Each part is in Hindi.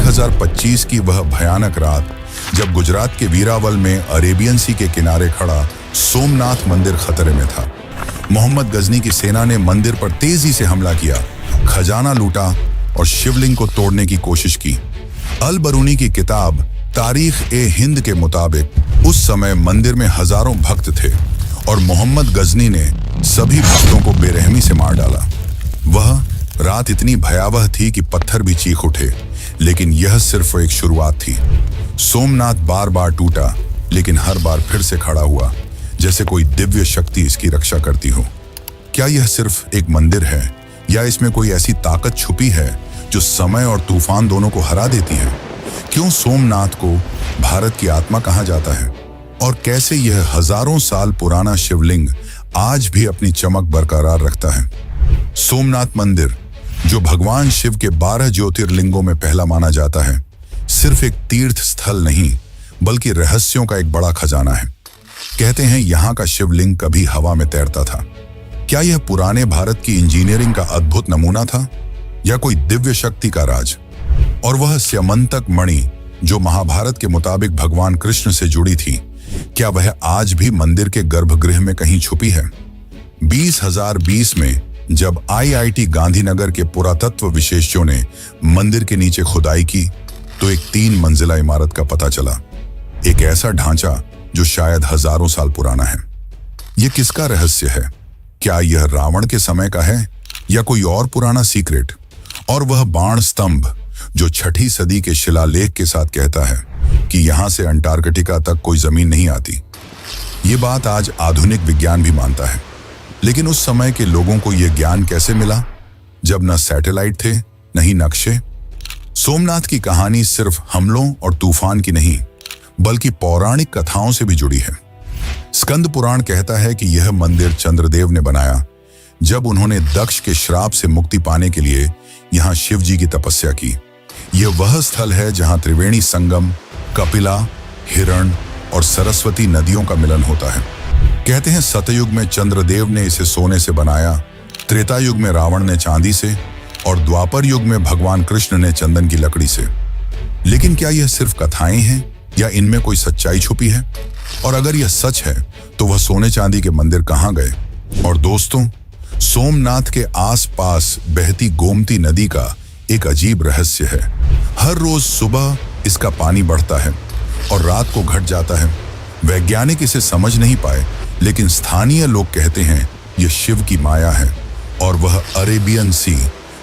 2025 की वह भयानक रात जब गुजरात के वीरावल में अरेबियन सी के किनारे खड़ा सोमनाथ मंदिर खतरे में था। मोहम्मद गजनी की सेना ने मंदिर पर तेजी से हमला किया, खजाना लूटा और शिवलिंग को तोड़ने की कोशिश की। अल बरूनी की किताब तारीख ए हिंद के मुताबिक उस समय मंदिर में हजारों भक्त थे और मोहम्मद गजनी ने सभी भक्तों को बेरहमी से मार डाला। वह रात इतनी भयावह थी कि पत्थर भी चीख उठे, लेकिन यह सिर्फ एक शुरुआत थी। सोमनाथ बार बार टूटा, लेकिन हर बार फिर से खड़ा हुआ, जैसे कोई दिव्य शक्ति इसकी रक्षा करती हो। क्या यह सिर्फ एक मंदिर है या इसमें कोई ऐसी ताकत छुपी है जो समय और तूफान दोनों को हरा देती है? क्यों सोमनाथ को भारत की आत्मा कहा जाता है और कैसे यह हजारों साल पुराना शिवलिंग आज भी अपनी चमक बरकरार रखता है? सोमनाथ मंदिर, जो भगवान शिव के 12 ज्योतिर्लिंगों में पहला माना जाता है, सिर्फ एक तीर्थ स्थल नहीं बल्कि रहस्यों का एक बड़ा खजाना है। कहते हैं यहाँ का शिवलिंग कभी हवा में तैरता था। क्या यह पुराने भारत की इंजीनियरिंग का अद्भुत नमूना था या कोई दिव्य शक्ति का राज? और वह स्यमंतक मणि जो महाभारत के मुताबिक भगवान कृष्ण से जुड़ी थी, क्या वह आज भी मंदिर के गर्भगृह में कहीं छुपी है? 2020 में जब IIT गांधीनगर के पुरातत्व विशेषज्ञों ने मंदिर के नीचे खुदाई की तो एक 3 मंजिला इमारत का पता चला। एक ऐसा ढांचा जो शायद हजारों साल पुराना है। यह किसका रहस्य है? क्या यह रावण के समय का है या कोई और पुराना सीक्रेट? और वह बाण स्तंभ जो 6ठी सदी के शिलालेख के साथ कहता है कि यहां से अंटार्कटिका तक कोई जमीन नहीं आती। ये बात आज आधुनिक विज्ञान भी मानता है, लेकिन उस समय के लोगों को यह ज्ञान कैसे मिला जब न सैटेलाइट थे न ही नक्शे? सोमनाथ की कहानी सिर्फ हमलों और तूफान की नहीं बल्कि पौराणिक कथाओं से भी जुड़ी है। स्कंद पुराण कहता है कि यह मंदिर चंद्रदेव ने बनाया जब उन्होंने दक्ष के श्राप से मुक्ति पाने के लिए यहाँ शिव जी की तपस्या की। यह वह स्थल है जहाँ त्रिवेणी संगम, कपिला, हिरण और सरस्वती नदियों का मिलन होता है। कहते हैं सतयुग में चंद्रदेव ने इसे सोने से बनाया, त्रेता युग में रावण ने चांदी से और द्वापर युग में भगवान कृष्ण ने चंदन की लकड़ी से। लेकिन क्या यह सिर्फ कथाएं हैं या इनमें कोई सच्चाई छुपी है? और अगर यह सच है तो वह सोने चांदी के मंदिर कहाँ गए? और दोस्तों, सोमनाथ के आसपास बहती गोमती नदी का एक अजीब रहस्य है। हर रोज सुबह इसका पानी बढ़ता है और रात को घट जाता है। वैज्ञानिक इसे समझ नहीं पाए, लेकिन स्थानीय लोग कहते हैं यह शिव की माया है और वह अरेबियन सी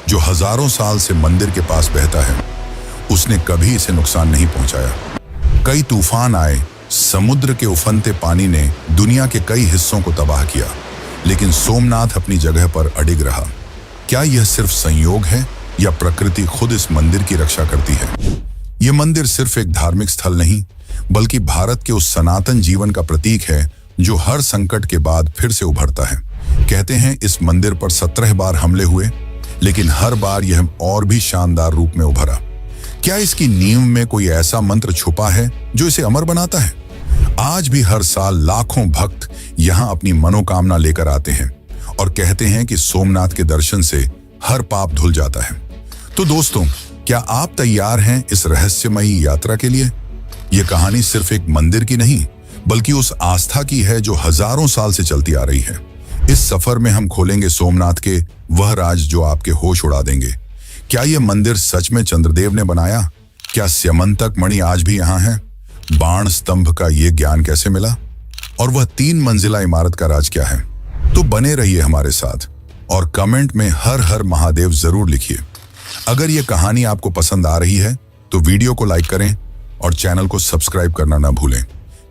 जो हजारों साल से मंदिर के पास बहता है, उसने कभी इसे नुकसान नहीं पहुंचाया। कई तूफान आए, समुद्र के उफनते पानी ने दुनिया के कई हिस्सों को तबाह किया, लेकिन सोमनाथ अपनी जगह पर अडिग रहा। क्या यह सिर्फ संयोग है या प्रकृति खुद इस मंदिर की रक्षा करती है? यह मंदिर सिर्फ एक धार्मिक स्थल नहीं बल्कि भारत के उस सनातन जीवन का प्रतीक है जो हर संकट के बाद फिर से उभरता है। कहते हैं इस मंदिर पर 17 बार हमले हुए, लेकिन हर बार यह और भी शानदार रूप में उभरा। क्या इसकी नींव में कोई ऐसा मंत्र छुपा है जो इसे अमर बनाता है? आज भी हर साल लाखों भक्त यहाँ अपनी मनोकामना लेकर आते हैं और कहते हैं कि सोमनाथ के दर्शन से हर पाप धुल जाता है। तो दोस्तों, क्या आप तैयार हैं इस रहस्यमयी यात्रा के लिए? यह कहानी सिर्फ एक मंदिर की नहीं बल्कि उस आस्था की है जो हजारों साल से चलती आ रही है। इस सफर में हम खोलेंगे सोमनाथ के वह राज जो आपके होश उड़ा देंगे। क्या यह मंदिर सच में चंद्रदेव ने बनाया? क्या स्यमंतक मणि आज भी यहाँ है? बाण स्तंभ का ये ज्ञान कैसे मिला? और वह 3 मंजिला इमारत का राज क्या है? तो बने रहिए हमारे साथ और कमेंट में हर हर महादेव जरूर लिखिए। अगर यह कहानी आपको पसंद आ रही है तो वीडियो को लाइक करें और चैनल को सब्सक्राइब करना ना भूलें।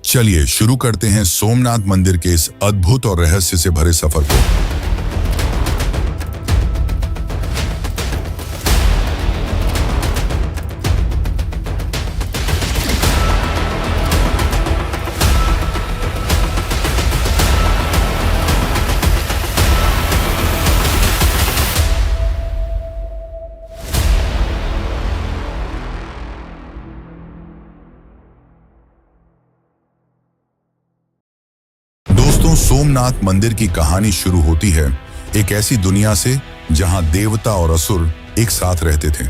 चलिए शुरू करते हैं सोमनाथ मंदिर के इस अद्भुत और रहस्य से भरे सफर को। सोमनाथ मंदिर की कहानी शुरू होती है एक ऐसी दुनिया से जहां देवता और असुर एक साथ रहते थे।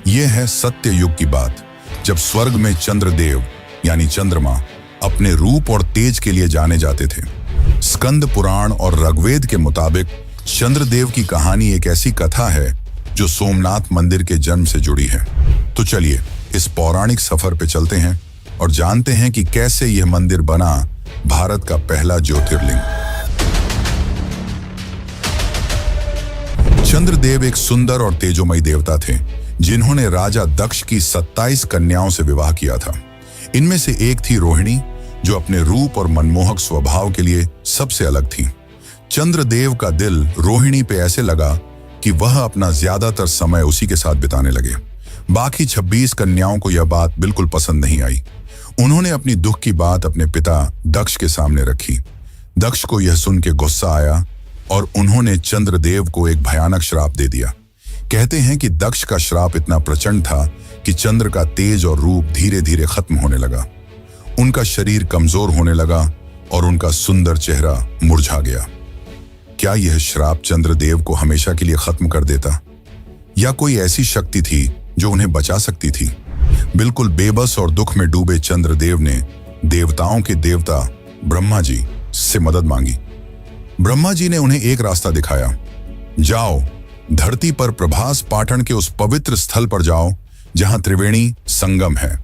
यह है सत्य युग की बात, जब स्वर्ग में चंद्रदेव यानी चंद्रमा अपने रूप और तेज के लिए जाने जाते थे। स्कंद पुराण और ऋग्वेद के मुताबिक चंद्रदेव की कहानी एक ऐसी कथा है जो सोमनाथ मंदिर के जन्म से जुड़ी है। तो चलिए इस पौराणिक सफर पे चलते हैं और जानते हैं कि कैसे यह मंदिर बना भारत का पहला ज्योतिर्लिंग। चंद्रदेव एक सुंदर और तेजोमयी देवता थे जिन्होंने राजा दक्ष की 27 कन्याओं से विवाह किया था। इनमें से एक थी रोहिणी, जो अपने रूप और मनमोहक स्वभाव के लिए सबसे अलग थी। चंद्रदेव का दिल रोहिणी पे ऐसे लगा कि वह अपना ज्यादातर समय उसी के साथ बिताने लगे। बाकी 26 कन्याओं को यह बात बिल्कुल पसंद नहीं आई। उन्होंने अपनी दुख की बात अपने पिता दक्ष के सामने रखी। दक्ष को यह सुन के गुस्सा आया और उन्होंने चंद्रदेव को एक भयानक श्राप दे दिया। कहते हैं कि दक्ष का श्राप इतना प्रचंड था कि चंद्र का तेज और रूप धीरे धीरे खत्म होने लगा। उनका शरीर कमजोर होने लगा और उनका सुंदर चेहरा मुरझा गया। क्या यह श्राप चंद्रदेव को हमेशा के लिए खत्म कर देता, या कोई ऐसी शक्ति थी जो उन्हें बचा सकती थी? बिल्कुल बेबस और दुख में डूबे चंद्रदेव ने देवताओं के देवता ब्रह्मा जी से मदद मांगी। ब्रह्मा जी ने उन्हें एक रास्ता दिखाया। जाओ, धरती पर प्रभास पाटन के उस पवित्र स्थल पर जाओ जहां त्रिवेणी संगम है।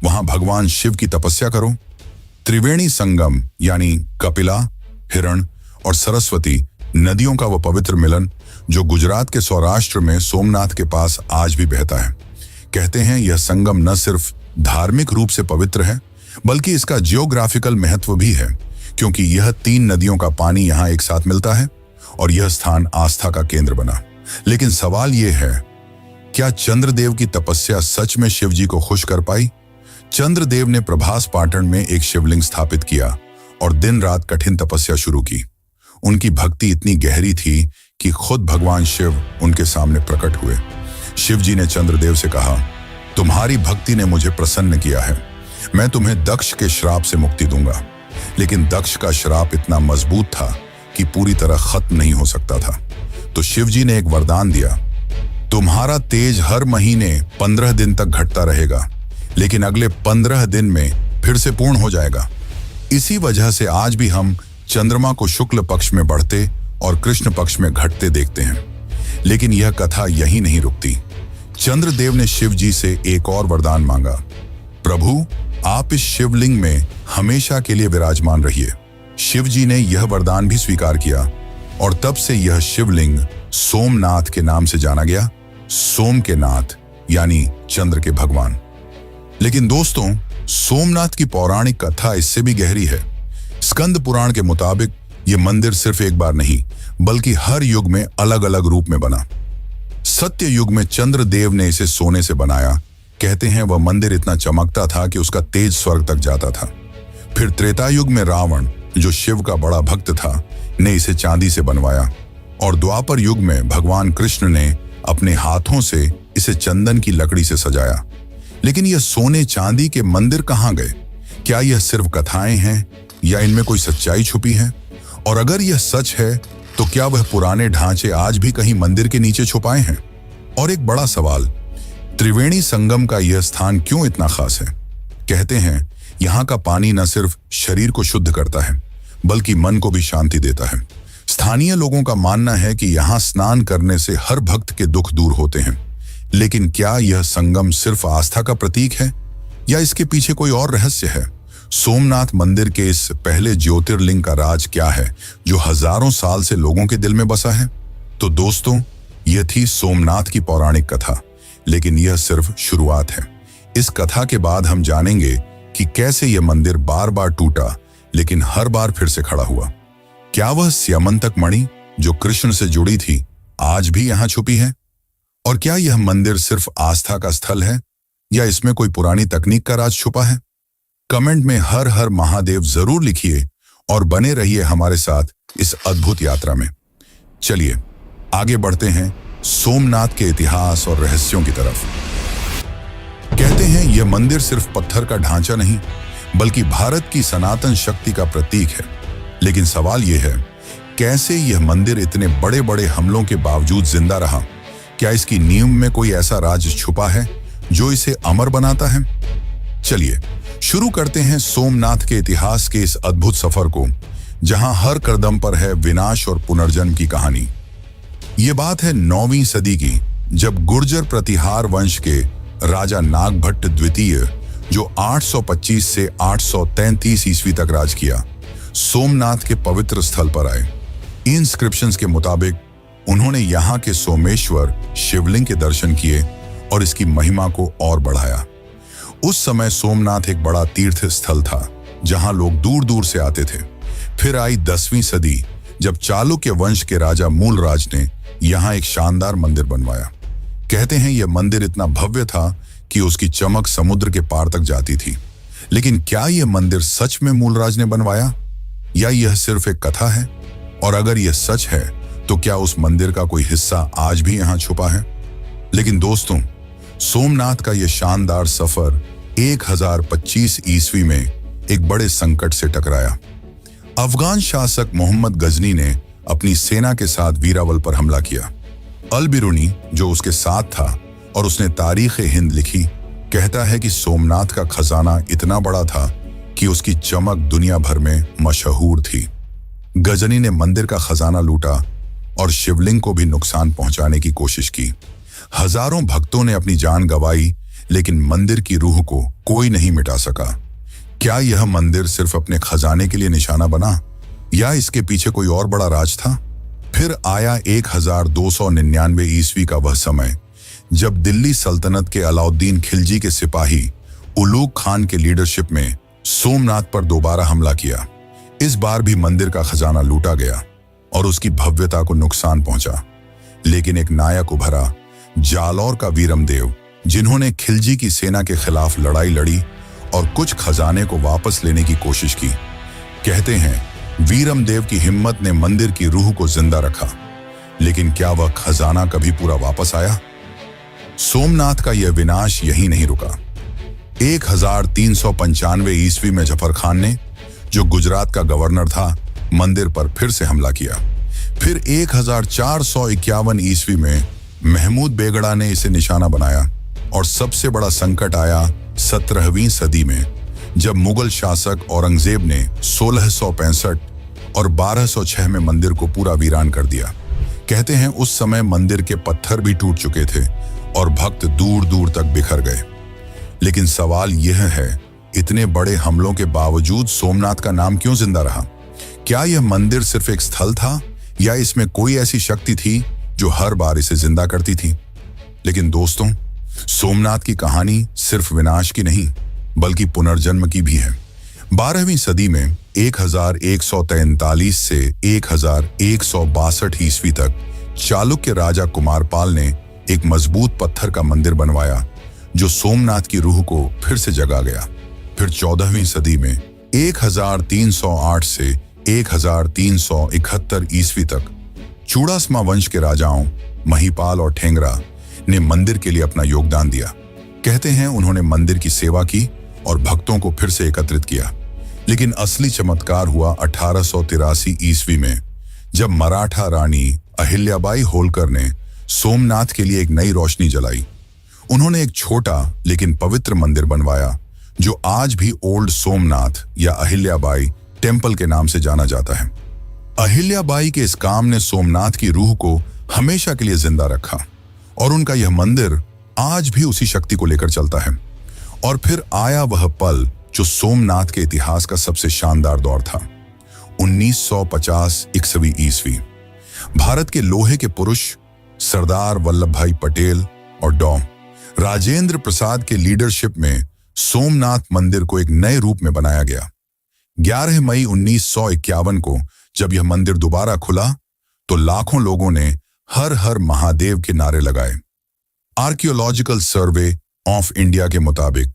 वहां भगवान शिव की तपस्या करो। त्रिवेणी संगम यानी कपिला, हिरण और सरस्वती नदियों का वह पवित्र मिलन जो गुजरात के सौराष्ट्र में सोमनाथ के पास आज भी बहता है। कहते हैं यह संगम न सिर्फ धार्मिक रूप से पवित्र है, बल्कि इसका जियोग्राफिकल महत्व भी है, क्योंकि यह 3 नदियों का पानी यहाँ एक साथ मिलता है और यह स्थान आस्था का केंद्र बना। लेकिन सवाल यह है, क्या चंद्रदेव की तपस्या सच में शिवजी को खुश कर पाई? चंद्रदेव ने प्रभास पाटन में एक शिवलिंग स्थापित किया और दिन रात कठिन तपस्या शुरू की। उनकी भक्ति इतनी गहरी थी कि खुद भगवान शिव उनके सामने प्रकट हुए। शिवजी ने चंद्रदेव से कहा, तुम्हारी भक्ति ने मुझे प्रसन्न किया है, मैं तुम्हें दक्ष के श्राप से मुक्ति दूंगा। लेकिन दक्ष का श्राप इतना मजबूत था कि पूरी तरह खत्म नहीं हो सकता था। तो शिवजी ने एक वरदान दिया, तुम्हारा तेज हर महीने 15 दिन तक घटता रहेगा, लेकिन अगले 15 दिन में फिर से पूर्ण हो जाएगा। इसी वजह से आज भी हम चंद्रमा को शुक्ल पक्ष में बढ़ते और कृष्ण पक्ष में घटते देखते हैं। लेकिन यह कथा यहीं नहीं रुकती। चंद्रदेव ने शिव जी से एक और वरदान मांगा, प्रभु आप इस शिवलिंग में हमेशा के लिए विराजमान रहिए। शिव जी ने यह वरदान भी स्वीकार किया और तब से यह शिवलिंग सोमनाथ के नाम से जाना गया। सोम के नाथ यानी चंद्र के भगवान। लेकिन दोस्तों, सोमनाथ की पौराणिक कथा इससे भी गहरी है। स्कंद पुराण के मुताबिक यह मंदिर सिर्फ एक बार नहीं, बल्कि हर युग में अलग अलग रूप में बना। सत्य युग में चंद्रदेव ने इसे सोने से बनाया। कहते हैं वह मंदिर इतना चमकता था कि उसका तेज स्वर्ग तक जाता था। फिर त्रेता युग में रावण, जो शिव का बड़ा भक्त था, ने इसे चांदी से बनवाया और द्वापर युग में भगवान कृष्ण ने अपने हाथों से इसे चंदन की लकड़ी से सजाया। लेकिन यह सोने चांदी के मंदिर कहाँ गए? क्या यह सिर्फ कथाएं हैं या इनमें कोई सच्चाई छुपी है? और अगर यह सच है तो क्या वह पुराने ढांचे आज भी कहीं मंदिर के नीचे छुपाए हैं? और एक बड़ा सवाल, त्रिवेणी संगम का यह स्थान क्यों इतना खास है? कहते हैं यहाँ का पानी न सिर्फ शरीर को शुद्ध करता है, बल्कि मन को भी शांति देता है। स्थानीय लोगों का मानना है कि यहाँ स्नान करने से हर भक्त के दुख दूर होते हैं। लेकिन क्या यह संगम सिर्फ आस्था का प्रतीक है या इसके पीछे कोई और रहस्य है? सोमनाथ मंदिर के इस पहले ज्योतिर्लिंग का राज क्या है जो हजारों साल से लोगों के दिल में बसा है? तो दोस्तों, यह थी सोमनाथ की पौराणिक कथा, लेकिन यह सिर्फ शुरुआत है। इस कथा के बाद हम जानेंगे कि कैसे यह मंदिर बार बार टूटा लेकिन हर बार फिर से खड़ा हुआ। क्या वह स्यमंतक मणि जो कृष्ण से जुड़ी थी आज भी यहाँ छुपी है? और क्या यह मंदिर सिर्फ आस्था का स्थल है या इसमें कोई पुरानी तकनीक का राज छुपा है? कमेंट में हर हर महादेव जरूर लिखिए और बने रहिए हमारे साथ इस अद्भुत यात्रा में। चलिए आगे बढ़ते हैं सोमनाथ के इतिहास और रहस्यों की तरफ। कहते हैं यह मंदिर सिर्फ पत्थर का ढांचा नहीं, बल्कि भारत की सनातन शक्ति का प्रतीक है। लेकिन सवाल यह है, कैसे यह मंदिर इतने बड़े बड़े हमलों के बावजूद जिंदा रहा? क्या इसकी नींव में कोई ऐसा राज छुपा है जो इसे अमर बनाता है? चलिए शुरू करते हैं सोमनाथ के इतिहास के इस अद्भुत सफर को, जहां हर कदम पर है विनाश और पुनर्जन्म की कहानी। ये बात है 9वीं सदी की, जब गुर्जर प्रतिहार वंश के राजा नागभट्ट द्वितीय, जो 825 से 833 ईस्वी तक राज किया, सोमनाथ के पवित्र स्थल पर आए। इंस्क्रिप्शंस के मुताबिक उन्होंने यहाँ के सोमेश्वर शिवलिंग के दर्शन किए और इसकी महिमा को और बढ़ाया। उस समय सोमनाथ एक बड़ा तीर्थ स्थल था, जहां लोग दूर दूर से आते थे। फिर आई 10वीं सदी, जब चालुक्य वंश के राजा मूलराज ने यहाँ एक शानदार मंदिर बनवाया। कहते हैं यह मंदिर इतना भव्य था कि उसकी चमक समुद्र के पार तक जाती थी। लेकिन क्या यह मंदिर सच में मूलराज ने बनवाया, या यह सिर्फ एक कथा है? और अगर यह सच है तो क्या उस मंदिर का कोई हिस्सा आज भी यहाँ छुपा है? लेकिन दोस्तों, सोमनाथ का यह शानदार सफर 1025 ईस्वी में एक बड़े संकट से टकराया। अफगान शासक मोहम्मद गजनी ने अपनी सेना के साथ वीरावल पर हमला किया। अल बिरूनी, जो उसके साथ था और उसने तारीख हिंद लिखी, कहता है कि सोमनाथ का खजाना इतना बड़ा था कि उसकी चमक दुनिया भर में मशहूर थी। गजनी ने मंदिर का खजाना लूटा और शिवलिंग को भी नुकसान पहुंचाने की कोशिश की। हजारों भक्तों ने अपनी जान गंवाई, लेकिन मंदिर की रूह को कोई नहीं मिटा सका। क्या यह मंदिर सिर्फ अपने खजाने के लिए निशाना बना, या इसके पीछे कोई और बड़ा राज था? फिर आया 1299 ईस्वी का वह समय, जब दिल्ली सल्तनत के अलाउद्दीन खिलजी के सिपाही उलूग खान के लीडरशिप में सोमनाथ पर दोबारा हमला किया। इस बार भी मंदिर का खजाना लूटा गया और उसकी भव्यता को नुकसान पहुंचा। लेकिन एक नायक उभरा, जालौर का वीरमदेव, जिन्होंने खिलजी की सेना के खिलाफ लड़ाई लड़ी और कुछ खजाने को वापस लेने की कोशिश की। कहते हैं वीरमदेव की हिम्मत ने मंदिर की रूह को जिंदा रखा। लेकिन क्या वह खजाना कभी पूरा वापस आया? सोमनाथ का यह विनाश यहीं नहीं रुका। 1395 ईस्वी में जफर खान ने, जो गुजरात का गवर्नर था, मंदिर पर फिर से हमला किया। फिर 1451 ईस्वी में महमूद बेगड़ा ने इसे निशाना बनाया। और सबसे बड़ा संकट आया 17वीं सदी में, जब मुगल शासक औरंगजेब ने 1665 और 1206 में मंदिर को पूरा वीरान कर दिया। कहते हैं उस समय मंदिर के पत्थर भी टूट चुके थे और भक्त दूर दूर तक बिखर गए। लेकिन सवाल यह है, इतने बड़े हमलों के बावजूद सोमनाथ का नाम क्यों जिंदा रहा? क्या यह मंदिर सिर्फ एक स्थल था, या इसमें कोई ऐसी शक्ति थी जो हर बार इसे जिंदा करती थी? लेकिन दोस्तों, सोमनाथ की कहानी सिर्फ विनाश की नहीं, बल्कि पुनर्जन्म की भी है। 12वीं सदी में 1143 से 1162 ईस्वी तक चालुक्य राजा कुमारपाल ने एक मजबूत पत्थर का मंदिर बनवाया, जो सोमनाथ की रूह को फिर से जगा गया। फिर 14वीं सदी में 1308 से 1371 ईस्वी तक चूड़ासमा वंश के राजाओं महिपाल और ठेंगरा ने मंदिर के लिए अपना योगदान दिया। कहते हैं उन्होंने मंदिर की सेवा की और भक्तों को फिर से एकत्रित किया। लेकिन असली चमत्कार हुआ 1883 ईस्वी में, जब मराठा रानी अहिल्याबाई होलकर ने सोमनाथ के लिए एक नई रोशनी जलाई। उन्होंने एक छोटा लेकिन पवित्र मंदिर बनवाया, जो आज भी ओल्ड सोमनाथ या अहिल्याबाई टेम्पल के नाम से जाना जाता है। अहिल्याबाई के इस काम ने सोमनाथ की रूह को हमेशा के लिए जिंदा रखा, और उनका यह मंदिर आज भी उसी शक्ति को लेकर चलता है। और फिर आया वह पल जो सोमनाथ के इतिहास का सबसे शानदार दौर था। 1950 ईस्वी, भारत के लोहे के पुरुष सरदार वल्लभ भाई पटेल और डॉ राजेंद्र प्रसाद के लीडरशिप में सोमनाथ मंदिर को एक नए रूप में बनाया गया। 11 मई 1951 को जब यह मंदिर दोबारा खुला, तो लाखों लोगों ने हर हर महादेव के नारे लगाए। आर्कियोलॉजिकल सर्वे ऑफ इंडिया के मुताबिक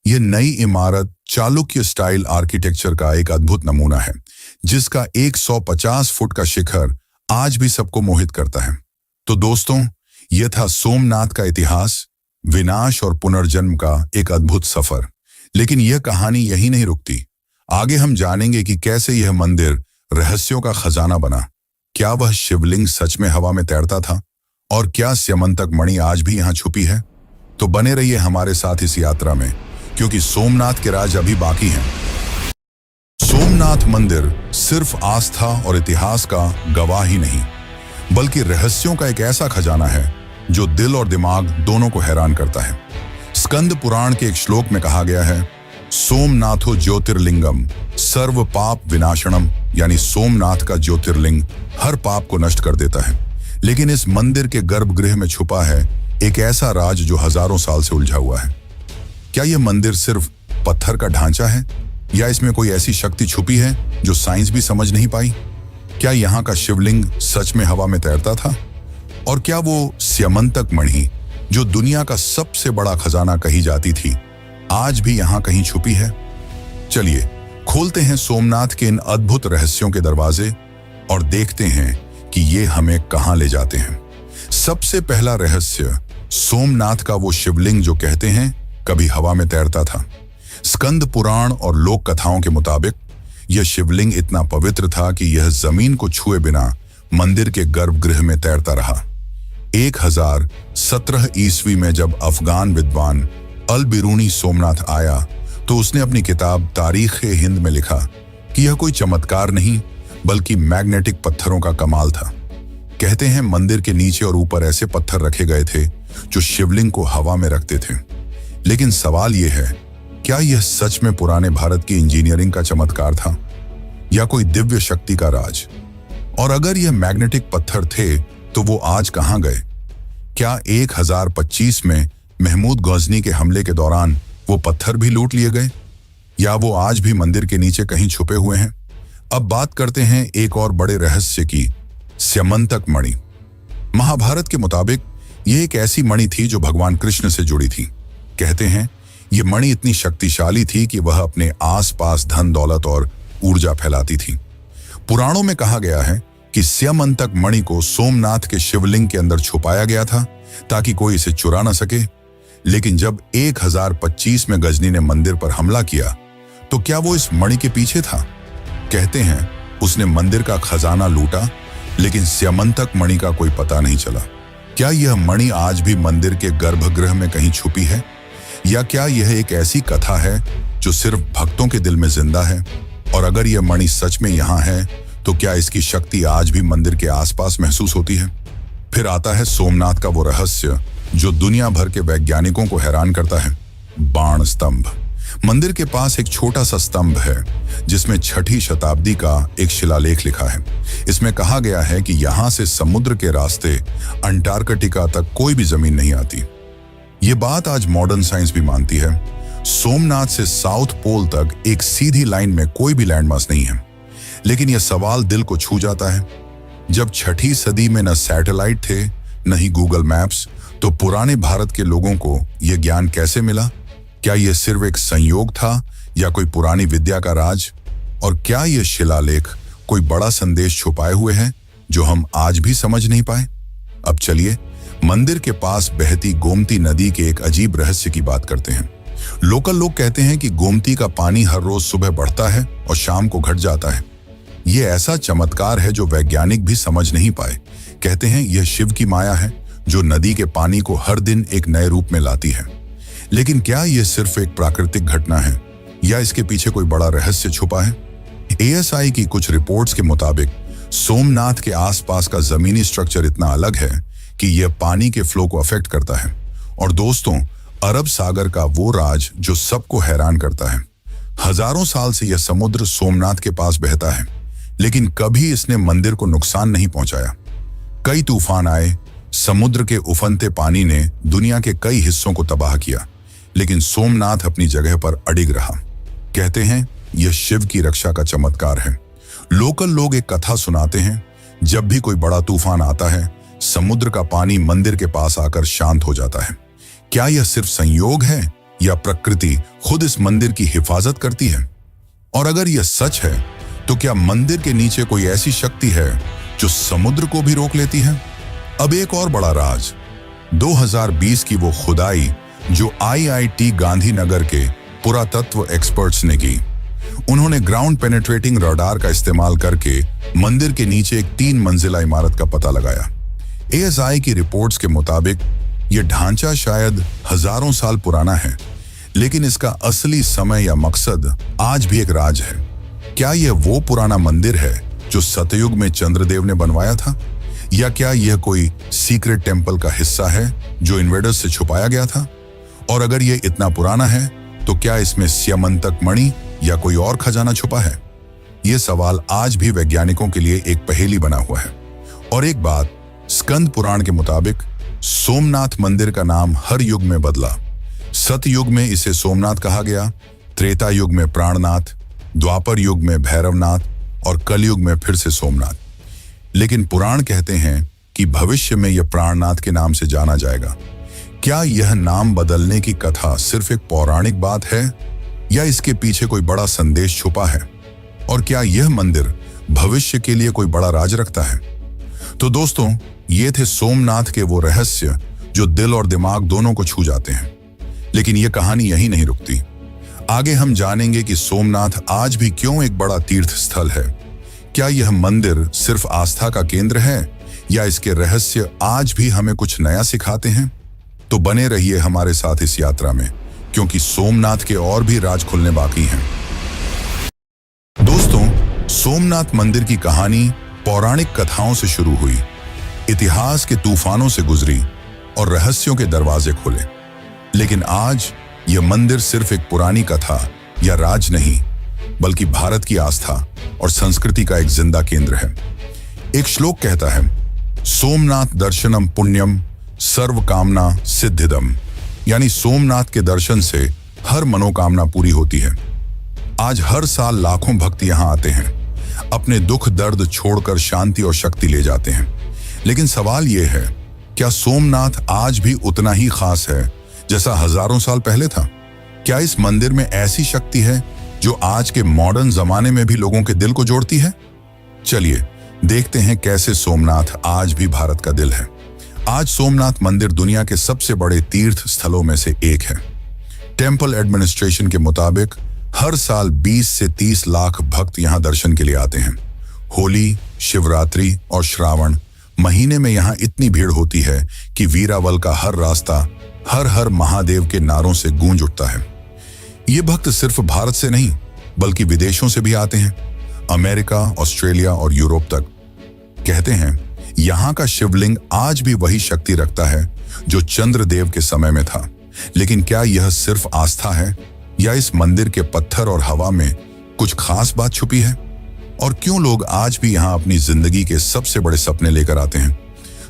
यह नई इमारत चालुक्य स्टाइल आर्किटेक्चर का एक अद्भुत नमूना है, जिसका 150 फुट का शिखर आज भी सबको मोहित करता है। तो दोस्तों, यह था सोमनाथ का इतिहास, विनाश और पुनर्जन्म का एक अद्भुत सफर। लेकिन यह कहानी यहीं नहीं रुकती। आगे हम जानेंगे कि कैसे यह मंदिर रहस्यों का खजाना बना। क्या वह शिवलिंग सच में हवा में तैरता था, और क्या स्यमंतक मणि आज भी यहाँ छुपी है? तो बने रहिए हमारे साथ इस यात्रा में, क्योंकि सोमनाथ के राज अभी बाकी हैं। सोमनाथ मंदिर सिर्फ आस्था और इतिहास का गवाह ही नहीं, बल्कि रहस्यों का एक ऐसा खजाना है जो दिल और दिमाग दोनों को हैरान करता है। स्कंद पुराण के एक श्लोक में कहा गया है, सोमनाथो ज्योतिर्लिंगम सर्व पाप विनाशनम, यानी सोमनाथ का ज्योतिर्लिंग हर पाप को नष्ट कर देता है। लेकिन इस मंदिर के गर्भगृह में छुपा है एक ऐसा राज जो हजारों साल से उलझा हुआ है। क्या यह मंदिर सिर्फ पत्थर का ढांचा है, या इसमें कोई ऐसी शक्ति छुपी है जो साइंस भी समझ नहीं पाई? क्या यहाँ का शिवलिंग सच में हवा में तैरता था? और क्या वो स्यमंतक मणि जो दुनिया का सबसे बड़ा खजाना कही जाती थी, आज भी यहाँ कहीं छुपी है? चलिए खोलते हैं सोमनाथ के इन अद्भुत रहस्यों के दरवाजे और देखते हैं कि ये हमें कहां ले जाते हैं। सबसे पहला रहस्य, सोमनाथ का वो शिवलिंग जो कहते हैं कभी हवा में तैरता था। स्कंद पुराण और लोक कथाओं के मुताबिक यह शिवलिंग इतना पवित्र था कि यह जमीन को छुए बिना मंदिर के गर्भगृह में तैरता रहा। 1017 ईस्वी में जब अफगान विद्वान अल बिरूनी सोमनाथ आया तो उसने अपनी किताब तारीख-ए-हिंद में लिखा कि यह कोई चमत्कार नहीं बल्कि मैग्नेटिक पत्थरों का कमाल था। कहते हैं मंदिर के नीचे और ऊपर ऐसे पत्थर रखे गए थे जो शिवलिंग को हवा में रखते थे। लेकिन सवाल यह है, क्या यह सच में पुराने भारत की इंजीनियरिंग का चमत्कार था या कोई दिव्य शक्ति का राज? और अगर यह मैग्नेटिक पत्थर थे तो वो आज कहां गए? क्या 1025 में महमूद गजनी के हमले के दौरान वो पत्थर भी लूट लिए गए, या वो आज भी मंदिर के नीचे कहीं छुपे हुए हैं? अब बात करते हैं एक और बड़े रहस्य की, स्यमंतक मणि। महाभारत के मुताबिक यह एक ऐसी मणि थी जो भगवान कृष्ण से जुड़ी थी। कहते हैं यह मणि इतनी शक्तिशाली थी कि वह अपने आसपास धन दौलत और ऊर्जा फैलाती थी। पुराणों में कहा गया है कि स्यमंतक मणि को सोमनाथ के शिवलिंग के अंदर छुपाया गया था ताकि कोई इसे चुरा न सके। लेकिन जब 1025 में गजनी ने मंदिर पर हमला किया तो क्या वो इस मणि के पीछे था? कहते हैं उसने मंदिर का खजाना लूटा, लेकिन स्यमंतक मणि का कोई पता नहीं चला। क्या यह मणि आज भी मंदिर के गर्भगृह में कहीं छुपी है, या क्या यह एक ऐसी कथा है जो सिर्फ भक्तों के दिल में जिंदा है? और अगर यह मणि सच में यहाँ है तो क्या इसकी शक्ति आज भी मंदिर के आसपास महसूस होती है? फिर आता है सोमनाथ का वो रहस्य जो दुनिया भर के वैज्ञानिकों को हैरान करता है, बाण स्तंभ। मंदिर के पास एक छोटा सा स्तंभ है जिसमें 6ठी शताब्दी का एक शिलालेख लिखा है। इसमें कहा गया है कि यहां से समुद्र के रास्ते अंटार्कटिका तक कोई भी जमीन नहीं आती। ये बात आज मॉडर्न साइंस भी मानती है। सोमनाथ से साउथ पोल तक एक सीधी लाइन में कोई भी लैंडमास नहीं है। लेकिन यह सवाल दिल को छू जाता है, जब 6ठी सदी में न सैटेलाइट थे न ही गूगल मैप्स, तो पुराने भारत के लोगों को यह ज्ञान कैसे मिला? क्या यह सिर्फ एक संयोग था या कोई पुरानी विद्या का राज? और क्या यह शिलालेख कोई बड़ा संदेश छुपाए हुए है जो हम आज भी समझ नहीं पाए? अब चलिए मंदिर के पास बहती गोमती नदी के एक अजीब रहस्य की बात करते हैं। लोकल लोग कहते हैं कि गोमती का पानी हर रोज सुबह बढ़ता है और शाम को घट जाता है। यह ऐसा चमत्कार है जो वैज्ञानिक भी समझ नहीं पाए। कहते हैं यह शिव की माया है जो नदी के पानी को हर दिन एक नए रूप में लाती है। लेकिन क्या यह सिर्फ एक प्राकृतिक घटना है या इसके पीछे कोई बड़ा रहस्य छुपा है? ASI की कुछ रिपोर्ट्स के मुताबिक सोमनाथ के आसपास का जमीनी स्ट्रक्चर इतना अलग है कि यह पानी के फ्लो को अफेक्ट करता है। और दोस्तों, अरब सागर का वो राज जो सबको हैरान करता है। हजारों साल से यह समुद्र सोमनाथ के पास बहता है, लेकिन कभी इसने मंदिर को नुकसान नहीं पहुंचाया। कई तूफान आए, समुद्र के उफनते पानी ने दुनिया के कई हिस्सों को तबाह किया, लेकिन सोमनाथ अपनी जगह पर अडिग रहा। कहते हैं यह शिव की रक्षा का चमत्कार है। लोकल लोग एक कथा सुनाते हैं, जब भी कोई बड़ा तूफान आता है समुद्र का पानी मंदिर के पास आकर शांत हो जाता है। क्या यह सिर्फ संयोग है या प्रकृति खुद इस मंदिर की हिफाजत करती है? और अगर यह सच है तो क्या मंदिर के नीचे कोई ऐसी शक्ति है जो समुद्र को भी रोक लेती है? अब एक और बड़ा राज, 2020 की वो खुदाई जो IIT गांधीनगर के पुरातत्व एक्सपर्ट्स ने की। उन्होंने ग्राउंड पेनेट्रेटिंग रडार का इस्तेमाल करके मंदिर के नीचे एक 3 मंजिला इमारत का पता लगाया। एएसआई की रिपोर्ट्स के मुताबिक यह ढांचा शायद हजारों साल पुराना है, लेकिन इसका असली समय या मकसद आज भी एक राज है। क्या यह वो पुराना मंदिर है जो सतयुग में चंद्रदेव ने बनवाया था, या क्या यह कोई सीक्रेट टेम्पल का हिस्सा है जो इन्वेडर्स से छुपाया गया था? और अगर यह इतना पुराना है तो क्या इसमें स्यमंतक मणि या कोई और खजाना छुपा है? यह सवाल आज भी वैज्ञानिकों के लिए एक पहेली बना हुआ है। और एक बात, स्कंद पुराण के मुताबिक सोमनाथ मंदिर का नाम हर युग में बदला। सतयुग में इसे सोमनाथ कहा गया, त्रेता युग में प्राणनाथ, द्वापर युग में भैरवनाथ और कलयुग में फिर से सोमनाथ। लेकिन पुराण कहते हैं कि भविष्य में यह प्राणनाथ के नाम से जाना जाएगा। क्या यह नाम बदलने की कथा सिर्फ एक पौराणिक बात है, या इसके पीछे कोई बड़ा संदेश छुपा है? और क्या यह मंदिर भविष्य के लिए कोई बड़ा राज रखता है? तो दोस्तों, ये थे सोमनाथ के वो रहस्य जो दिल और दिमाग दोनों को छू जाते हैं। लेकिन यह कहानी यहीं नहीं रुकती। आगे हम जानेंगे कि सोमनाथ आज भी क्यों एक बड़ा तीर्थ स्थल है। क्या यह मंदिर सिर्फ आस्था का केंद्र है, या इसके रहस्य आज भी हमें कुछ नया सिखाते हैं? तो बने रहिए हमारे साथ इस यात्रा में, क्योंकि सोमनाथ के और भी राज खुलने बाकी हैं। दोस्तों, सोमनाथ मंदिर की कहानी पौराणिक कथाओं से शुरू हुई, इतिहास के तूफानों से गुजरी और रहस्यों के दरवाजे खुले। लेकिन आज यह मंदिर सिर्फ एक पुरानी कथा या राज नहीं, बल्कि भारत की आस्था और संस्कृति का एक जिंदा केंद्र है। एक श्लोक कहता है, सोमनाथ दर्शनम पुण्यम सर्व कामना सिद्धिदम, यानी सोमनाथ के दर्शन से हर मनोकामना पूरी होती है। आज हर साल लाखों भक्त यहाँ आते हैं, अपने दुख दर्द छोड़कर शांति और शक्ति ले जाते हैं। लेकिन सवाल यह है, क्या सोमनाथ आज भी उतना ही खास है जैसा हजारों साल पहले था? क्या इस मंदिर में ऐसी शक्ति है जो आज के मॉडर्न जमाने में भी लोगों के दिल को जोड़ती है? चलिए देखते हैं कैसे सोमनाथ आज भी भारत का दिल है। आज सोमनाथ मंदिर दुनिया के सबसे बड़े तीर्थ स्थलों में से एक है। टेम्पल एडमिनिस्ट्रेशन के मुताबिक हर साल 20 से 30 लाख भक्त यहां दर्शन के लिए आते हैं। होली, शिवरात्रि और श्रावण महीने में यहां इतनी भीड़ होती है कि वीरावल का हर रास्ता हर हर महादेव के नारों से गूंज उठता है। ये भक्त सिर्फ भारत से नहीं, बल्कि विदेशों से भी आते हैं, अमेरिका, ऑस्ट्रेलिया और यूरोप तक। कहते हैं यहाँ का शिवलिंग आज भी वही शक्ति रखता है जो चंद्रदेव के समय में था। लेकिन क्या यह सिर्फ आस्था है, या इस मंदिर के पत्थर और हवा में कुछ खास बात छुपी है? और क्यों लोग आज भी यहाँ अपनी जिंदगी के सबसे बड़े सपने लेकर आते हैं?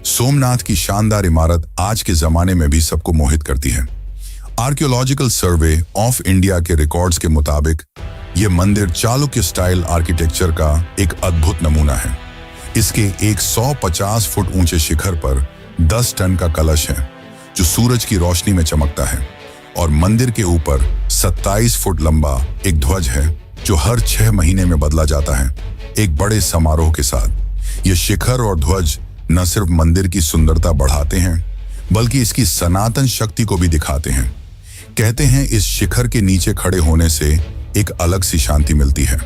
सोमनाथ की शानदार इमारत आज के जमाने में भी सबको मोहित करती है। आर्कियोलॉजिकल सर्वे ऑफ इंडिया के रिकॉर्ड्स के मुताबिक यह मंदिर चालुक्य स्टाइल आर्किटेक्चर का एक अद्भुत नमूना है। इसके 150 फुट ऊंचे शिखर पर 10 टन का कलश है जो सूरज की रोशनी में चमकता है, और मंदिर के ऊपर 27 फुट लंबा एक ध्वज है जो हर 6 महीने में बदला जाता है, एक बड़े समारोह के साथ। यह शिखर और ध्वज न सिर्फ मंदिर की सुंदरता बढ़ाते हैं, बल्कि इसकी सनातन शक्ति को भी दिखाते हैं। कहते हैं इस शिखर के नीचे खड़े होने से एक अलग सी शांति मिलती है।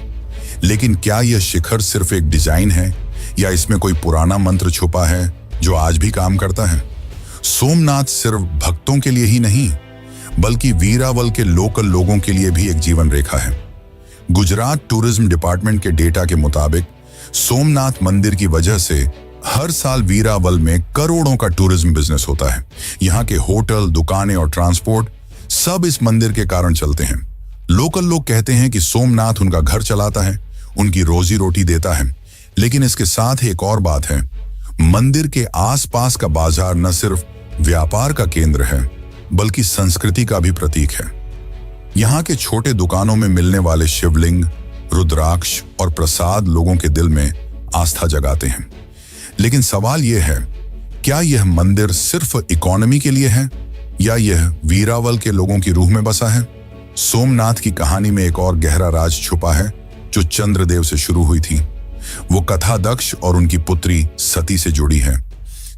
लेकिन क्या यह शिखर सिर्फ एक डिजाइन है, या इसमें कोई पुराना मंत्र छुपा है जो आज भी काम करता है? सोमनाथ सिर्फ भक्तों के लिए ही नहीं, बल्कि वीरावल के लोकल लोगों के लिए भी एक जीवन रेखा है। गुजरात टूरिज्म डिपार्टमेंट के डेटा के मुताबिक सोमनाथ मंदिर की वजह से हर साल वीरावल में करोड़ों का टूरिज्म बिजनेस होता है। यहाँ के होटल, दुकानें और ट्रांसपोर्ट सब इस मंदिर के कारण चलते हैं। लोकल लोग कहते हैं कि सोमनाथ उनका घर चलाता है, उनकी रोजी रोटी देता है। लेकिन इसके साथ ही एक और बात है, मंदिर के आसपास का बाजार न सिर्फ व्यापार का केंद्र है, बल्कि संस्कृति का भी प्रतीक है। यहाँ के छोटे दुकानों में मिलने वाले शिवलिंग, रुद्राक्ष और प्रसाद लोगों के दिल में आस्था जगाते हैं। लेकिन सवाल यह है, क्या यह मंदिर सिर्फ इकोनॉमी के लिए है, या यह वीरावल के लोगों की रूह में बसा है? सोमनाथ की कहानी में एक और गहरा राज छुपा है जो चंद्रदेव से शुरू हुई थी। वो कथा दक्ष और उनकी पुत्री सती से जुड़ी है।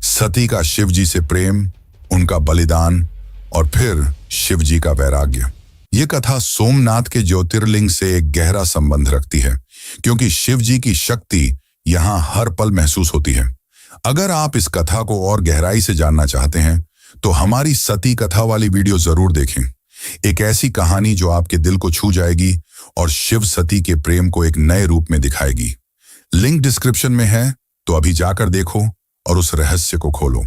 सती का शिव जी से प्रेम, उनका बलिदान और फिर शिव जी का वैराग्य। ये कथा सोमनाथ के ज्योतिर्लिंग से एक गहरा संबंध रखती है, क्योंकि शिव जी की शक्ति यहाँ हर पल महसूस होती है। अगर आप इस कथा को और गहराई से जानना चाहते हैं तो हमारी सती कथा वाली वीडियो जरूर देखें। एक ऐसी कहानी जो आपके दिल को छू जाएगी और शिव सती के प्रेम को एक नए रूप में दिखाएगी। लिंक डिस्क्रिप्शन में है, तो अभी जाकर देखो और उस रहस्य को खोलो।